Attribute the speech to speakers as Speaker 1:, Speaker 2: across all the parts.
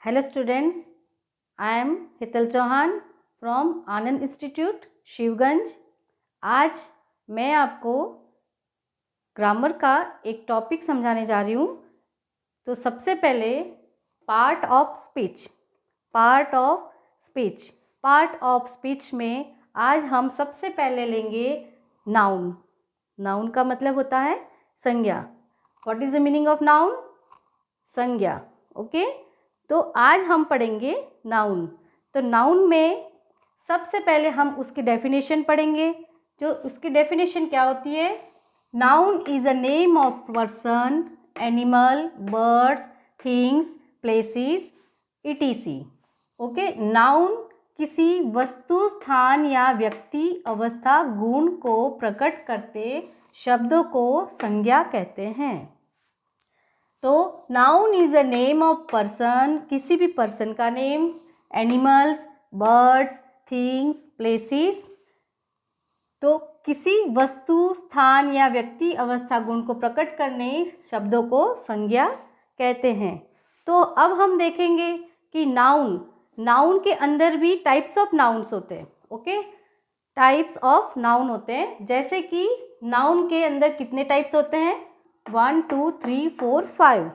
Speaker 1: Hello students, I am Hital Chauhan from Anand Institute Shivganj. आज मैं आपको ग्रामर का एक टॉपिक समझाने जा रही हूँ। तो सबसे पहले पार्ट ऑफ स्पीच में आज हम सबसे पहले लेंगे नाउन। नाउन का मतलब होता है संज्ञा। What is the meaning of noun? संज्ञा। ओके, तो आज हम पढ़ेंगे नाउन। तो नाउन में सबसे पहले हम उसकी डेफिनेशन पढ़ेंगे। जो उसकी डेफिनेशन क्या होती है? Noun is a name of person, animal, birds, things, places, etc। Okay, noun किसी वस्तु, स्थान या व्यक्ति, अवस्था, गुण को प्रकट करते शब्दों को संज्ञा कहते हैं। तो noun is a name of person, किसी भी पर्सन का name, animals, birds, things, places. तो किसी वस्तु, स्थान या व्यक्ति, अवस्था, गुण को प्रकट करने शब्दों को संज्ञा कहते हैं। तो अब हम देखेंगे कि नाउन के अंदर भी टाइप्स ऑफ नाउन्स होते हैं। ओके, टाइप्स ऑफ नाउन होते हैं। जैसे कि नाउन के अंदर कितने टाइप्स होते हैं? 1 2 3 4 5।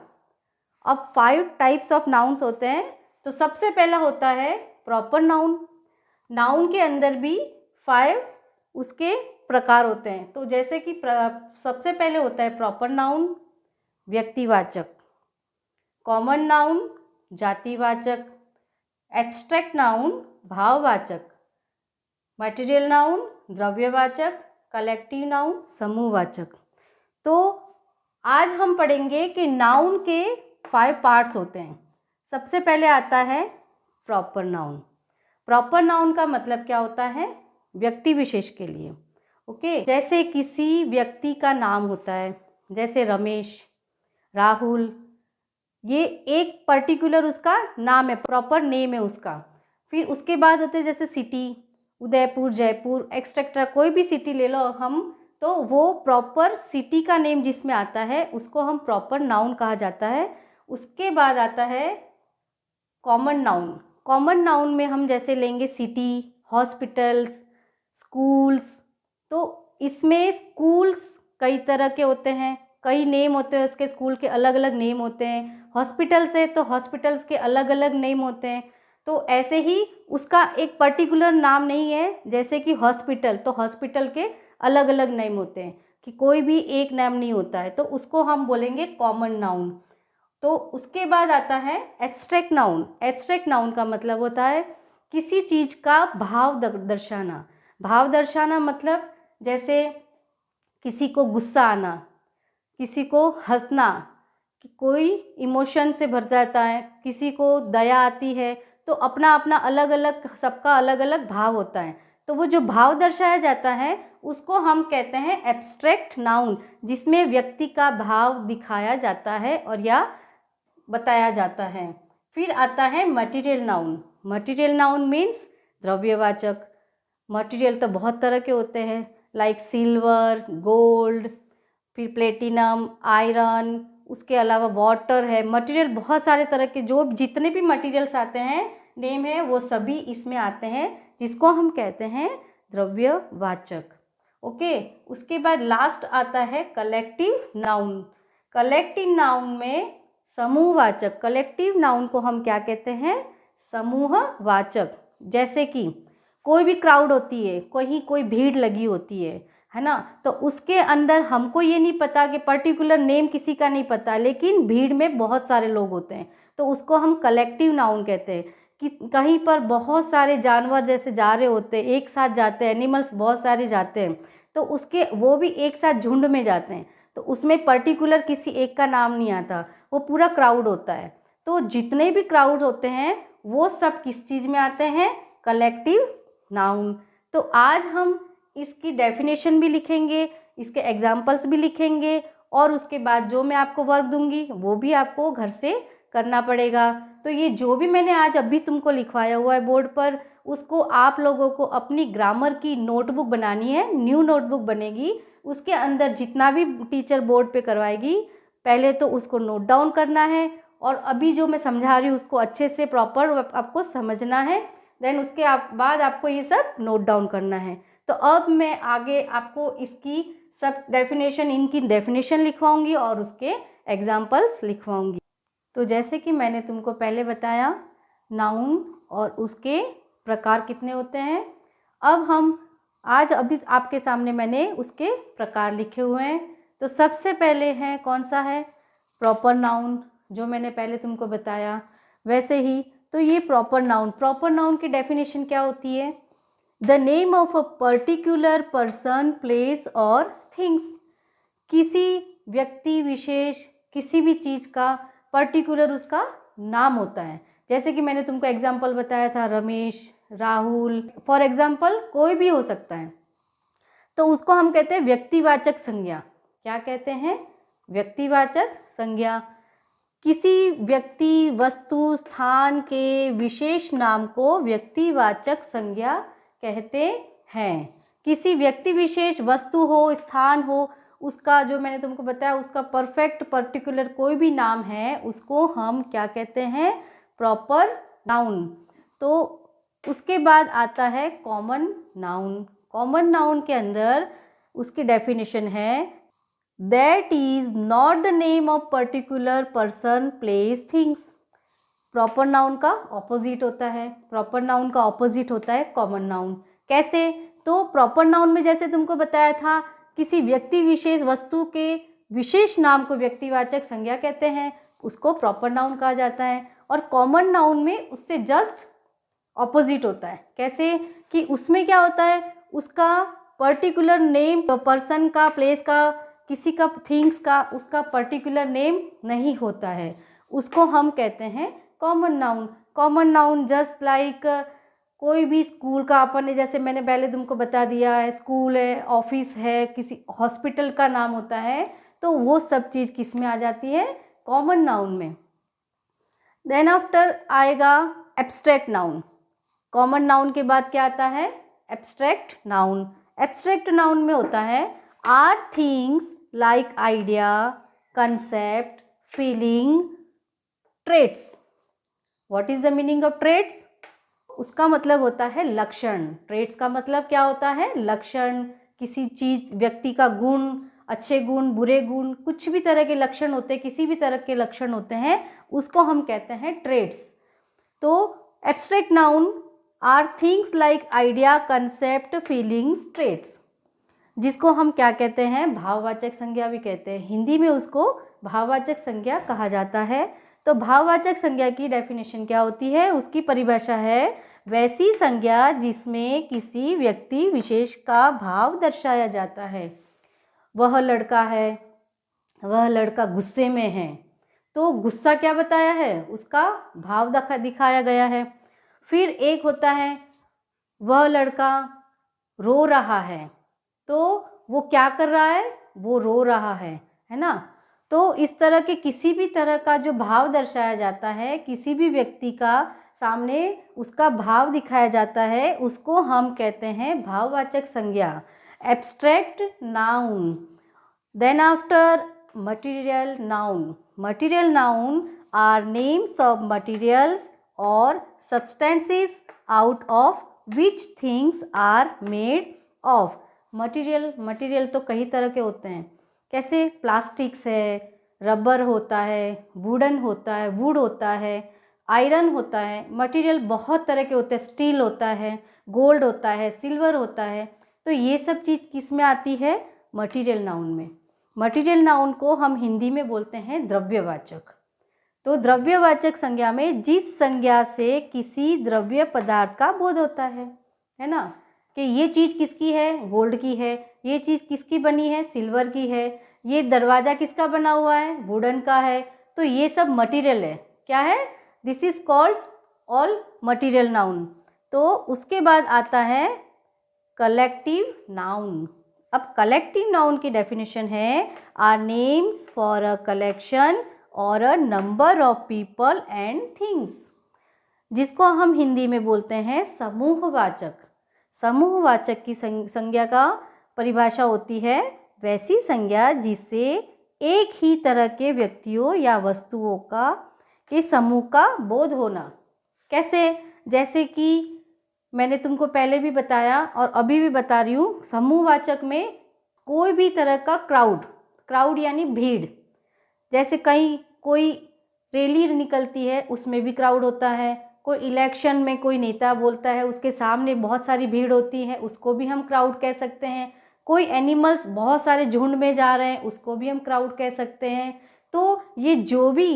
Speaker 1: अब 5 टाइप्स ऑफ नाउन्स होते हैं। तो सबसे पहला होता है प्रॉपर नाउन। नाउन के अंदर भी 5 उसके प्रकार होते हैं। तो जैसे कि सबसे पहले होता है प्रॉपर नाउन, व्यक्तिवाचक, कॉमन नाउन, जातिवाचक, एब्स्ट्रैक्ट नाउन, भाववाचक, मटेरियल नाउन, द्रव्यवाचक, कलेक्टिव नाउन, समूहवाचक। तो आज हम पढ़ेंगे कि नाउन के 5 पार्ट्स होते हैं। सबसे पहले आता है प्रॉपर नाउन। प्रॉपर नाउन का मतलब क्या होता है? व्यक्ति विशेष के लिए। ओके, जैसे किसी व्यक्ति का नाम होता है, जैसे रमेश, राहुल, ये एक पर्टिकुलर उसका नाम है, प्रॉपर नेम है उसका। फिर उसके बाद होते हैं जैसे सिटी, उदयपुर, जयपुर, एक्सेट्रा, कोई भी सिटी ले लो हम, तो वो प्रॉपर सिटी का नेम जिसमें आता है उसको हम प्रॉपर नाउन कहा जाता है। उसके बाद आता है कॉमन नाउन। कॉमन नाउन में हम जैसे लेंगे सिटी, हॉस्पिटल्स, स्कूल्स। तो इसमें स्कूल्स कई तरह के होते हैं, कई नेम होते हैं उसके, स्कूल के अलग अलग नेम होते हैं। हॉस्पिटल्स है तो हॉस्पिटल्स के अलग अलग नेम होते हैं। तो ऐसे ही उसका एक पर्टिकुलर नाम नहीं है। जैसे कि हॉस्पिटल, तो हॉस्पिटल के अलग अलग नेम होते हैं, कि कोई भी एक नाम नहीं होता है। तो उसको हम बोलेंगे कॉमन नाउन। तो उसके बाद आता है एब्स्ट्रैक्ट नाउन। एब्स्ट्रैक्ट नाउन का मतलब होता है किसी चीज़ का भाव दर्शाना। भाव दर्शाना मतलब जैसे किसी को गुस्सा आना, किसी को हंसना, कि कोई इमोशन से भर जाता है, किसी को दया आती है। तो अपना अपना अलग अलग, सबका अलग अलग भाव होता है। तो वो जो भाव दर्शाया जाता है उसको हम कहते हैं एब्स्ट्रैक्ट नाउन, जिसमें व्यक्ति का भाव दिखाया जाता है और या बताया जाता है। फिर आता है material noun. Material noun means द्रव्यवाचक। मटेरियल तो बहुत तरह के होते हैं, लाइक सिल्वर, गोल्ड, फिर प्लेटिनम, आयरन, उसके अलावा वाटर है। मटेरियल बहुत सारे तरह के, जो जितने भी मटेरियल्स आते हैं, नेम है, वो सभी इसमें आते हैं, जिसको हम कहते हैं द्रव्यवाचक। ओके, उसके बाद लास्ट आता है कलेक्टिव नाउन। कलेक्टिव नाउन में समूहवाचक। कलेक्टिव नाउन को हम क्या कहते हैं? समूहवाचक। जैसे कि कोई भी क्राउड होती है, कहीं कोई भीड़ लगी होती है ना, तो उसके अंदर हमको ये नहीं पता कि पर्टिकुलर नेम किसी का नहीं पता, लेकिन भीड़ में बहुत सारे लोग होते हैं, तो उसको हम कलेक्टिव नाउन कहते हैं। कि कहीं पर बहुत सारे जानवर जैसे जा रहे होते हैं, एक साथ जाते हैं, एनिमल्स बहुत सारे जाते हैं, तो उसके वो भी एक साथ झुंड में जाते हैं, तो उसमें पर्टिकुलर किसी एक का नाम नहीं आता, वो पूरा क्राउड होता है। तो जितने भी क्राउड होते हैं वो सब किस चीज़ में आते हैं? Collective noun. तो आज हम इसकी डेफिनेशन भी लिखेंगे, इसके एग्जाम्पल्स भी लिखेंगे, और उसके बाद जो मैं आपको वर्क दूंगी वो भी आपको घर से करना पड़ेगा। तो ये जो भी मैंने आज अभी तुमको लिखवाया हुआ है बोर्ड पर, उसको आप लोगों को अपनी ग्रामर की नोटबुक बनानी है। न्यू नोटबुक बनेगी, उसके अंदर जितना भी टीचर बोर्ड पे करवाएगी, पहले तो उसको नोट डाउन करना है, और अभी जो मैं समझा रही हूँ उसको अच्छे से प्रॉपर आपको समझना है, देन उसके बाद आपको ये सब नोट डाउन करना है। तो अब मैं आगे आपको इसकी सब डेफिनेशन, इनकी डेफिनेशन लिखवाऊंगी और उसके एग्जाम्पल्स लिखवाऊंगी। तो जैसे कि मैंने तुमको पहले बताया, नाउन और उसके प्रकार कितने होते हैं। अब हम आज अभी आपके सामने मैंने उसके प्रकार लिखे हुए हैं। तो सबसे पहले है कौन सा है, प्रॉपर नाउन, जो मैंने पहले तुमको बताया। वैसे ही तो ये प्रॉपर नाउन की डेफिनेशन क्या होती है, the name of a particular person, place और थिंग्स। किसी व्यक्ति विशेष, किसी भी चीज़ का पर्टिकुलर उसका नाम होता है। जैसे कि मैंने तुमको एग्जाम्पल बताया था, रमेश, राहुल, फॉर एग्जाम्पल कोई भी हो सकता है। तो उसको हम कहते हैं व्यक्तिवाचक संज्ञा। क्या कहते हैं, व्यक्तिवाचक संज्ञा। किसी व्यक्ति, वस्तु, स्थान के विशेष नाम को व्यक्तिवाचक संज्ञा कहते हैं। किसी व्यक्ति विशेष, वस्तु हो, स्थान हो, उसका जो मैंने तुमको बताया उसका परफेक्ट पर्टिकुलर कोई भी नाम है, उसको हम क्या कहते हैं, प्रॉपर नाउन। तो उसके बाद आता है कॉमन नाउन। कॉमन नाउन के अंदर उसकी डेफिनेशन है, that is not the name of particular person, place, things. Proper noun का ऑपोजिट होता है, प्रॉपर नाउन का ऑपोजिट होता है कॉमन नाउन। कैसे, तो प्रॉपर नाउन में जैसे तुमको बताया था, किसी व्यक्ति विशेष, वस्तु के विशेष नाम को व्यक्तिवाचक संज्ञा कहते हैं, उसको प्रॉपर नाउन कहा जाता है। और कॉमन नाउन में उससे जस्ट ऑपोजिट होता है। कैसे कि उसमें क्या होता है, उसका पर्टिकुलर नेम, पर्सन का, प्लेस का, किसी का, थिंग्स का, उसका पर्टिकुलर नेम नहीं होता है, उसको हम कहते हैं common noun. Common noun just like कोई भी स्कूल का, अपन ने जैसे मैंने पहले तुमको बता दिया है, स्कूल है, ऑफिस है, किसी हॉस्पिटल का नाम होता है, तो वो सब चीज़ किस में आ जाती है, कॉमन नाउन में। देन आफ्टर आएगा एब्स्ट्रैक्ट नाउन। कॉमन नाउन के बाद क्या आता है, एब्स्ट्रैक्ट नाउन। एब्स्ट्रैक्ट नाउन में होता है, are things like idea, concept, feeling, traits. What is the meaning of traits, उसका मतलब होता है लक्षण। ट्रेट्स का मतलब क्या होता है, लक्षण। किसी चीज, व्यक्ति का गुण, अच्छे गुण, बुरे गुण, कुछ भी तरह के लक्षण होते हैं, किसी भी तरह के लक्षण होते हैं, उसको हम कहते हैं ट्रेट्स। तो abstract noun are things like idea, concept, feelings, traits, जिसको हम क्या कहते हैं, भाववाचक संज्ञा भी कहते हैं। हिंदी में उसको भाववाचक संज्ञा कहा जाता है। तो भाववाचक संज्ञा की डेफिनेशन क्या होती है, उसकी परिभाषा है, वैसी संज्ञा जिसमें किसी व्यक्ति विशेष का भाव दर्शाया जाता है। वह लड़का है, वह लड़का गुस्से में है, तो गुस्सा क्या बताया है, उसका भाव दिखाया गया है। फिर एक होता है, वह लड़का रो रहा है, तो वो क्या कर रहा है, वो रो रहा है ना। तो इस तरह के किसी भी तरह का जो भाव दर्शाया जाता है, किसी भी व्यक्ति का सामने उसका भाव दिखाया जाता है, उसको हम कहते हैं भाववाचक संज्ञा, abstract noun. Then after material noun. Material noun are names of materials और substances out of which things are made of. Material तो कई तरह के होते हैं, कैसे, प्लास्टिक्स है, रबर होता है, वुडन होता है, वुड होता है, आयरन होता है। मटीरियल बहुत तरह के होते हैं, स्टील होता है, गोल्ड होता है, सिल्वर होता है। तो ये सब चीज़ किस में आती है, मटीरियल नाउन में। मटीरियल नाउन को हम हिंदी में बोलते हैं द्रव्यवाचक। तो द्रव्यवाचक संज्ञा में जिस संज्ञा से किसी द्रव्य पदार्थ का बोध होता है ना, कि ये चीज़ किसकी है, गोल्ड की है, ये चीज़ किसकी बनी है, सिल्वर की है, ये दरवाज़ा किसका बना हुआ है, वुडन का है। तो ये सब मटेरियल है, क्या है, this is called all material noun. तो उसके बाद आता है कलेक्टिव नाउन। अब कलेक्टिव नाउन की डेफिनेशन है, are names for a collection or a number of people and things, जिसको हम हिंदी में बोलते हैं समूहवाचक। समूहवाचक की संज्ञा का परिभाषा होती है, वैसी संज्ञा जिससे एक ही तरह के व्यक्तियों या वस्तुओं का कि समूह का बोध होना। कैसे? जैसे कि मैंने तुमको पहले भी बताया और अभी भी बता रही हूँ, समूहवाचक में कोई भी तरह का क्राउड यानी भीड़, जैसे कहीं कोई रैली निकलती है उसमें भी क्राउड होता है, कोई इलेक्शन में कोई नेता बोलता है उसके सामने बहुत सारी भीड़ होती है, उसको भी हम क्राउड कह सकते हैं। कोई एनिमल्स बहुत सारे झुंड में जा रहे हैं उसको भी हम क्राउड कह सकते हैं। तो ये जो भी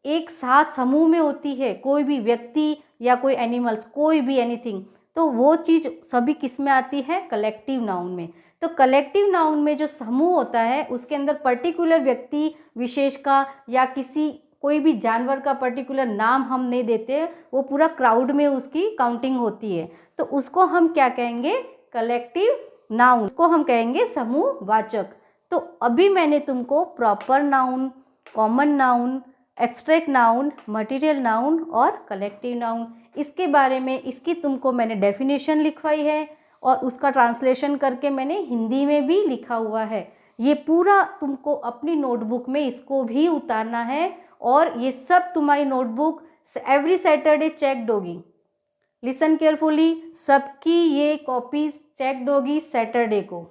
Speaker 1: एक साथ समूह में होती है, कोई भी व्यक्ति या कोई एनिमल्स, कोई भी एनीथिंग, तो वो चीज़ सभी किस में आती है? कलेक्टिव नाउन में। तो कलेक्टिव नाउन में जो समूह होता है उसके अंदर पर्टिकुलर व्यक्ति विशेष का या किसी कोई भी जानवर का पर्टिकुलर नाम हम नहीं देते, वो पूरा क्राउड में उसकी काउंटिंग होती है, तो उसको हम क्या कहेंगे? कलेक्टिव नाउन, उसको हम कहेंगे समूहवाचक। तो अभी मैंने तुमको proper noun, common noun, abstract noun, material noun और कलेक्टिव नाउन, इसके बारे में इसकी तुमको मैंने डेफिनेशन लिखवाई है और उसका ट्रांसलेशन करके मैंने हिंदी में भी लिखा हुआ है। ये पूरा तुमको अपनी नोटबुक में इसको भी उतारना है और ये सब तुम्हारी नोटबुक एवरी सैटरडे चेक्ड होगी। लिसन केयरफुली, सबकी ये कॉपीज चेक्ड होगी सैटरडे को।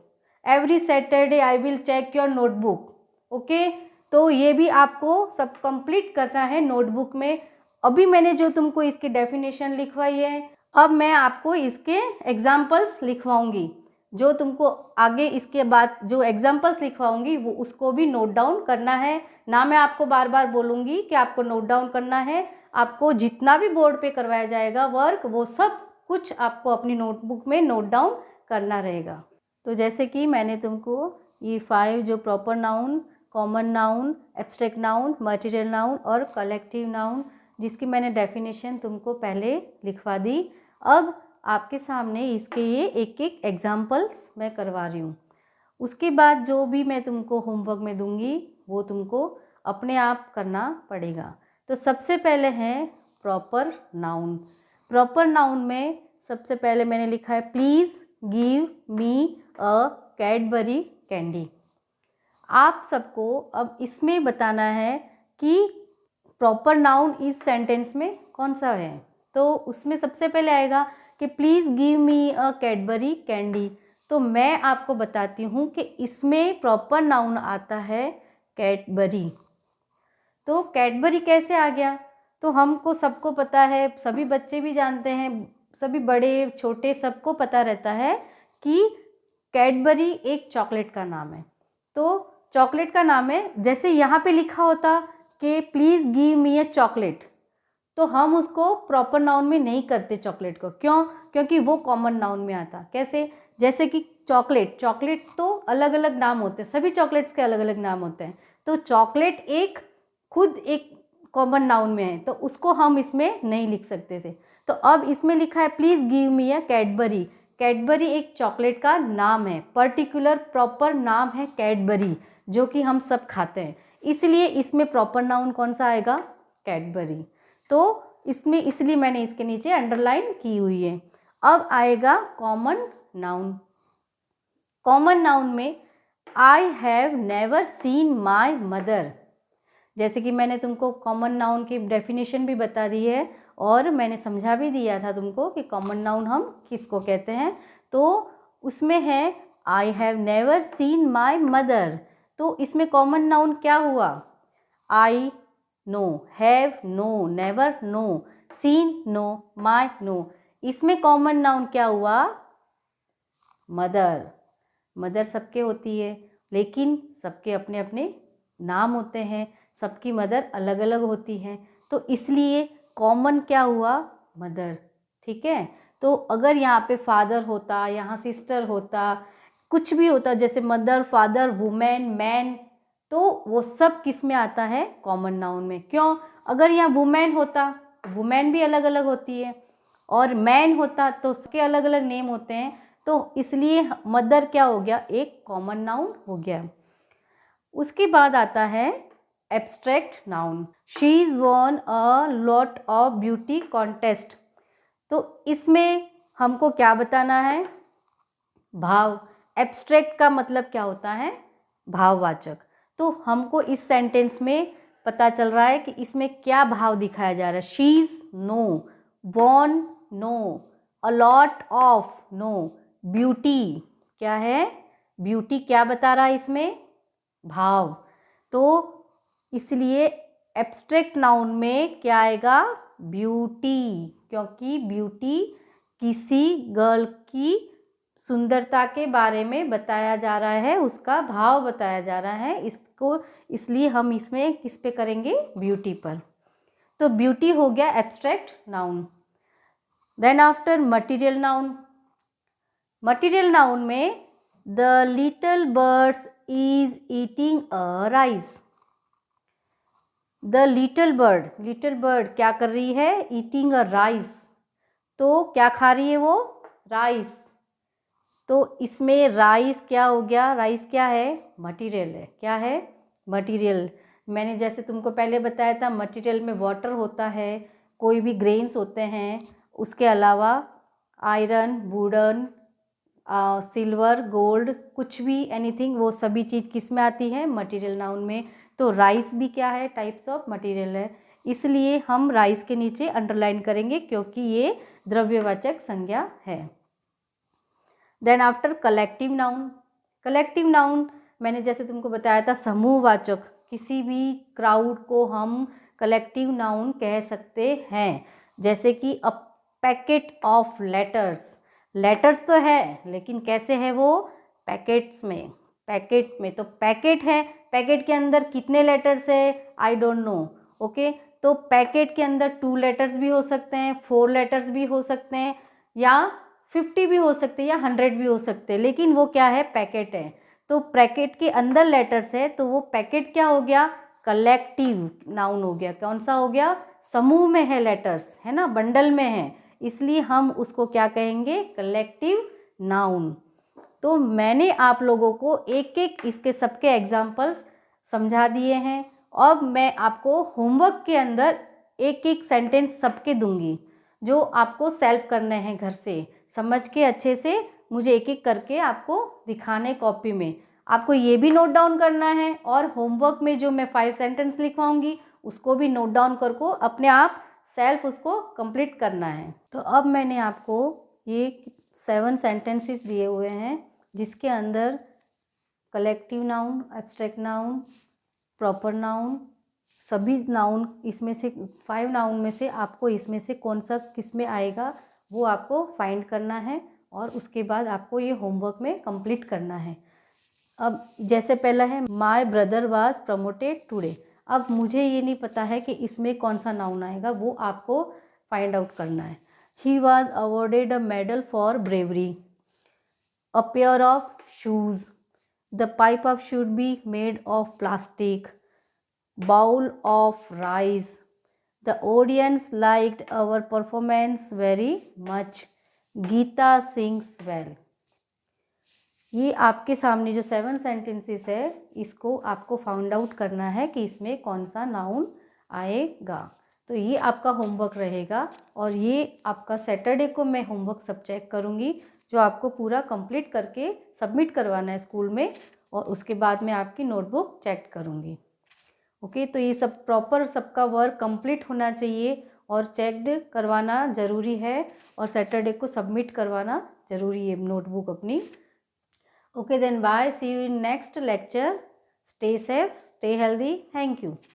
Speaker 1: Every Saturday I will check your notebook, okay. तो ये भी आपको सब कंप्लीट करना है नोटबुक में। अभी मैंने जो तुमको इसकी डेफिनेशन लिखवाई है, अब मैं आपको इसके एग्जाम्पल्स लिखवाऊंगी। जो तुमको आगे इसके बाद जो एग्जाम्पल्स लिखवाऊंगी वो उसको भी नोट डाउन करना है ना। मैं आपको बार बार बोलूँगी कि आपको नोट डाउन करना है। आपको जितना भी बोर्ड पे करवाया जाएगा वर्क, वो सब कुछ आपको अपनी नोटबुक में नोट डाउन करना रहेगा। तो जैसे कि मैंने तुमको ये 5 जो proper noun, common noun, abstract noun, material noun और कलेक्टिव नाउन, जिसकी मैंने डेफिनेशन तुमको पहले लिखवा दी, अब आपके सामने इसके ये एक एक एग्जाम्पल्स मैं करवा रही हूँ। उसके बाद जो भी मैं तुमको होमवर्क में दूंगी वो तुमको अपने आप करना पड़ेगा। तो सबसे पहले है प्रॉपर नाउन। प्रॉपर नाउन में सबसे पहले मैंने लिखा है please give me a Cadbury candy. आप सबको अब इसमें बताना है कि प्रॉपर नाउन इस सेंटेंस में कौन सा है। तो उसमें सबसे पहले आएगा कि please give me a Cadbury candy. तो मैं आपको बताती हूँ कि इसमें प्रॉपर नाउन आता है कैडबरी। तो कैडबरी कैसे आ गया? तो हमको सबको पता है, सभी बच्चे भी जानते हैं, सभी बड़े छोटे सबको पता रहता है कि कैडबरी एक चॉकलेट का नाम है। तो चॉकलेट का नाम है, जैसे यहाँ पे लिखा होता कि please give me a chocolate, तो हम उसको प्रॉपर नाउन में नहीं करते चॉकलेट को। क्यों? क्योंकि वो कॉमन नाउन में आता। कैसे? जैसे कि चॉकलेट तो अलग अलग नाम होते हैं, सभी चॉकलेट्स के अलग अलग नाम होते हैं। तो चॉकलेट एक खुद एक कॉमन नाउन में है, तो उसको हम इसमें नहीं लिख सकते थे। तो अब इसमें लिखा है please give me a Cadbury. Cadbury एक चॉकलेट का नाम है, पर्टिकुलर प्रॉपर नाम है कैडबरी, जो कि हम सब खाते हैं। इसलिए इसमें प्रॉपर नाउन कौन सा आएगा? कैडबरी। तो इसमें इसलिए मैंने इसके नीचे अंडरलाइन की हुई है। अब आएगा कॉमन नाउन। कॉमन नाउन में आई have never seen my mother. जैसे कि मैंने तुमको कॉमन नाउन की डेफिनेशन भी बता दी है और मैंने समझा भी दिया था तुमको कि कॉमन नाउन हम किसको कहते हैं। तो उसमें है I have never seen my mother. तो इसमें कॉमन नाउन क्या हुआ? I no, have no, never no, seen no, my no. इसमें कॉमन नाउन क्या हुआ? मदर। मदर सबके होती है, लेकिन सबके अपने अपने नाम होते हैं, सबकी मदर अलग अलग होती हैं, तो इसलिए कॉमन क्या हुआ? मदर। ठीक है। तो अगर यहाँ पे फादर होता, यहाँ सिस्टर होता, कुछ भी होता, जैसे मदर, फादर, वुमेन, मैन, तो वो सब किस में आता है? कॉमन नाउन में। क्यों? अगर यहाँ वुमेन होता, वुमेन भी अलग अलग होती है, और मैन होता तो उसके अलग अलग नेम होते हैं, तो इसलिए मदर क्या हो गया? एक कॉमन नाउन हो गया। उसके बाद आता है abstract noun. She is von a lot of beauty contest. तो इसमें हमको क्या बताना है? भाव। एब्स्ट्रैक्ट का मतलब क्या होता है? भाववाचक। तो हमको इस सेंटेंस में पता चल रहा है कि इसमें क्या भाव दिखाया जा रहा है। She is no, won no, a lot of no, beauty क्या है, ब्यूटी क्या बता रहा है इसमें, भाव। तो इसलिए एब्स्ट्रैक्ट नाउन में क्या आएगा, ब्यूटी, क्योंकि ब्यूटी किसी गर्ल की सुंदरता के बारे में बताया जा रहा है, उसका भाव बताया जा रहा है, इसको इसलिए हम इसमें किस पे करेंगे, ब्यूटी पर। तो ब्यूटी हो गया abstract noun. Then after material noun. Material noun में the little birds is eating a rice. The little bird क्या कर रही है, ईटिंग अ राइस, तो क्या खा रही है वो, राइस। तो इसमें राइस क्या हो गया, राइस क्या है, मटेरियल है, क्या है, मटेरियल। मैंने जैसे तुमको पहले बताया था मटेरियल में वाटर होता है, कोई भी ग्रेन्स होते हैं, उसके अलावा आयरन, वुडन, सिल्वर, गोल्ड, कुछ भी एनीथिंग, वो सभी चीज़ किस में आती है, मटेरियल नाउन में। तो राइस भी क्या है, टाइप्स ऑफ मटेरियल है, इसलिए हम राइस के नीचे अंडरलाइन करेंगे क्योंकि ये द्रव्यवाचक संज्ञा है। Then after collective noun. Collective noun मैंने जैसे तुमको बताया था समूहवाचक, किसी भी क्राउड को हम कलेक्टिव नाउन कह सकते हैं। जैसे कि a packet of letters, letters तो है लेकिन कैसे है वो, पैकेट्स में, पैकेट में। तो पैकेट है, पैकेट के अंदर कितने लेटर्स है, आई डोंट नो, ओके। तो पैकेट के अंदर 2 लेटर्स भी हो सकते हैं, 4 लेटर्स भी हो सकते हैं, या 50 भी हो सकते हैं, या 100 भी हो सकते हैं, लेकिन वो क्या है, पैकेट है। तो पैकेट के अंदर लेटर्स है तो वो पैकेट क्या हो गया, कलेक्टिव नाउन हो गया। कौन सा हो गया, समूह में है लेटर्स, है ना, बंडल में है, इसलिए हम उसको क्या कहेंगे, कलेक्टिव नाउन। तो मैंने आप लोगों को एक एक इसके सबके एग्जाम्पल्स समझा दिए हैं। अब मैं आपको होमवर्क के अंदर एक एक सेंटेंस सबके दूंगी जो आपको सेल्फ करने हैं, घर से समझ के अच्छे से मुझे एक एक करके आपको दिखाने कॉपी में। आपको ये भी नोट डाउन करना है और होमवर्क में जो मैं 5 सेंटेंस लिखवाऊंगी उसको भी नोट डाउन करके अपने आप सेल्फ उसको कंप्लीट करना है। तो अब मैंने आपको ये 7 सेंटेंसेस दिए हुए हैं जिसके अंदर collective noun, abstract noun, proper noun, सभी नाउन, इसमें से 5 नाउन में से आपको इसमें से कौन सा किस में आएगा वो आपको फाइंड करना है और उसके बाद आपको ये होमवर्क में कंप्लीट करना है। अब जैसे पहला है my brother was promoted today. अब मुझे ये नहीं पता है कि इसमें कौन सा नाउन आएगा, वो आपको फाइंड आउट करना है। He was awarded a medal for bravery. A pair of shoes. The pipe of should be made of plastic. Bowl of rice. The audience liked our performance very much. Geeta sings well. ये आपके सामने जो 7 sentences है इसको आपको found out करना है कि इसमें कौन सा नाउन आएगा। तो ये आपका होमवर्क रहेगा और ये आपका सैटरडे को मैं होमवर्क सब चेक करूँगी जो आपको पूरा कंप्लीट करके सबमिट करवाना है स्कूल में, और उसके बाद मैं आपकी नोटबुक चेक करूँगी। ओके, तो ये सब प्रॉपर सबका वर्क कंप्लीट होना चाहिए और चेक्ड करवाना ज़रूरी है और सैटरडे को सबमिट करवाना ज़रूरी है नोटबुक अपनी। Okay then bye, see you in next lecture. Stay safe, stay healthy, thank you.